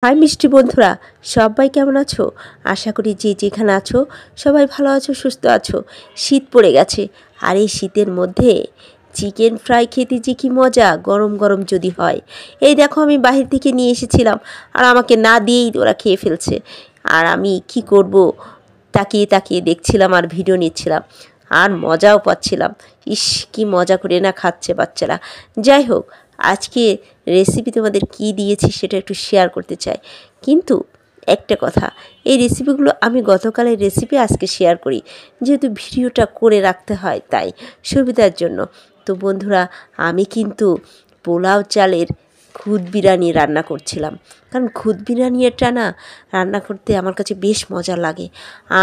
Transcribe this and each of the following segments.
High মিষ্টি বন্ধুরা, সবাই কেমন আছো? আশা করি যে যেখানে আছো সবাই ভালো আছো, সুস্থ আছো। শীত পড়ে গেছে, আর এই শীতের মধ্যে চিকেন ফ্রাই খেতে যে কি মজা, গরম গরম যদি হয়। এই দেখো, আমি বাহির থেকে নিয়ে এসেছিলাম, আর আমাকে না দিয়েই ওরা খেয়ে ফেলছে। আর আমি কি করব, তাকিয়ে তাকিয়ে দেখছিলাম আর ভিডিও নিচ্ছিলাম, আর মজাও পাচ্ছিলাম। ইস, কি মজা করে না খাচ্ছে বাচ্চারা। যাই হোক, আজকে রেসিপি তোমাদের কি দিয়েছি সেটা একটু শেয়ার করতে চাই। কিন্তু একটা কথা, এই রেসিপিগুলো আমি গতকালের রেসিপি আজকে শেয়ার করি, যেহেতু ভিডিওটা করে রাখতে হয় তাই সুবিধার জন্য। তো বন্ধুরা, আমি কিন্তু পোলাও চালের খুদ বিরিয়ানি রান্না করছিলাম, কারণ খুদ বিরিয়ানিটা না রান্না করতে আমার কাছে বেশ মজা লাগে,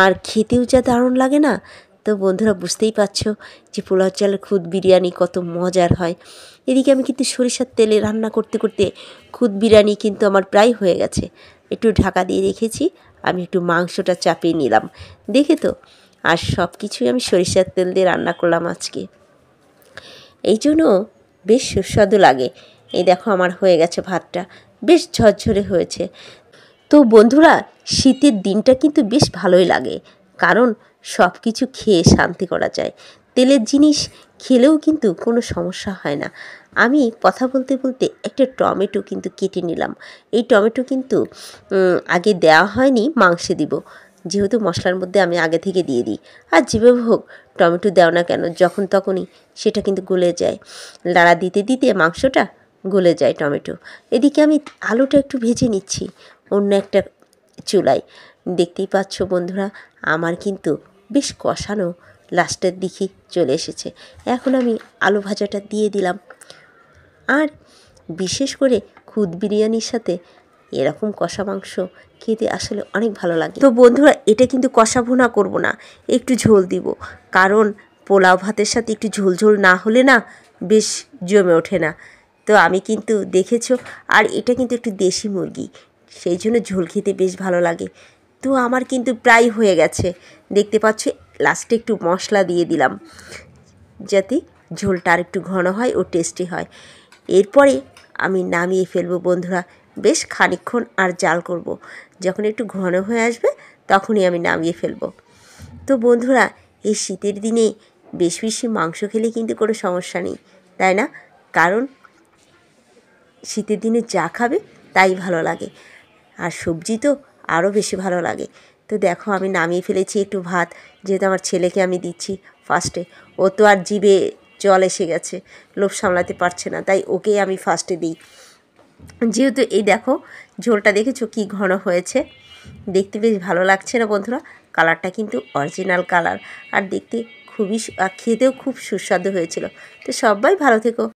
আর খেতেও যা দারুণ লাগে না। তো বন্ধুরা, বুঝতেই পারছো যে পোলাও চালের খুদ বিরিয়ানি কত মজার হয়। এদিকে আমি কিন্তু সরিষার তেলে রান্না করতে করতে খুদ বিরিয়ানি কিন্তু আমার প্রায় হয়ে গেছে। একটু ঢাকা দিয়ে রেখেছি, আমি একটু মাংসটা চাপিয়ে নিলাম, দেখে তো। আর সব কিছুই আমি সরিষার তেল দিয়ে রান্না করলাম আজকে, এই জন্য বেশ সুস্বাদু লাগে। এই দেখো, আমার হয়ে গেছে ভাতটা, বেশ ঝরঝরে হয়েছে। তো বন্ধুরা, শীতের দিনটা কিন্তু বেশ ভালোই লাগে, কারণ সব কিছু খেয়ে শান্তি করা যায়। তেলের জিনিস খেলেও কিন্তু কোনো সমস্যা হয় না। আমি কথা বলতে বলতে একটা টমেটো কিন্তু কেটে নিলাম। এই টমেটো কিন্তু আগে দেওয়া হয়নি, মাংসে দিব, যেহেতু মশলার মধ্যে আমি আগে থেকে দিয়ে দিই। আর যেভাবে হোক টমেটো দেও না কেন, যখন তখনই সেটা কিন্তু গলে যায়। লাড়া দিতে দিতে মাংসটা গলে যায় টমেটো। এদিকে আমি আলুটা একটু ভেজে নিচ্ছি অন্য একটা চুলায়। দেখতেই পাচ্ছ বন্ধুরা, আমার কিন্তু বেশ কষানো লাস্টের দিকে চলে এসেছে। এখন আমি আলু ভাজাটা দিয়ে দিলাম। আর বিশেষ করে খুদ বিরিয়ানির সাথে এরকম কষা মাংস খেতে আসলে অনেক ভালো লাগে। তো বন্ধুরা, এটা কিন্তু কষা ভুনা করব না, একটু ঝোল দিব, কারণ পোলাও ভাতের সাথে একটু ঝোল ঝোল না হলে না বেশ জমে ওঠে না। তো আমি কিন্তু দেখেছো, আর এটা কিন্তু একটু দেশি মুরগি, সেই জন্য ঝোল খেতে বেশ ভালো লাগে। তো আমার কিন্তু প্রায় হয়ে গেছে, দেখতে পাচ্ছ। লাস্টে একটু মশলা দিয়ে দিলাম, যাতে ঝোলটা আর একটু ঘন হয় ও টেস্টি হয়। এরপরে আমি নামিয়ে ফেলবো বন্ধুরা। বেশ খানিকক্ষণ আর জাল করব, যখন একটু ঘন হয়ে আসবে তখনই আমি নামিয়ে ফেলবো। তো বন্ধুরা, এই শীতের দিনে বেশি বেশি মাংস খেলে কিন্তু কোনো সমস্যা নেই, তাই না? কারণ শীতের দিনে যা খাবে তাই ভালো লাগে, আর সবজি তো আরও বেশি ভালো লাগে। তো দেখো, আমি নামিয়ে ফেলেছি একটু ভাত, যেহেতু আমার ছেলেকে আমি দিচ্ছি ফার্স্টে। ও তো আর জিভে জল এসে গেছে, লোভ সামলাতে পারছে না, তাই ওকেই আমি ফার্স্টে দিই। যেহেতু এই দেখো, ঝোলটা দেখেছো কি ঘন হয়েছে, দেখতে বেশ ভালো লাগছে না বন্ধুরা? কালারটা কিন্তু অরিজিনাল কালার, আর দেখতে খুবই খেতেও খুব সুস্বাদু হয়েছিল। তো সবাই ভালো থেকো।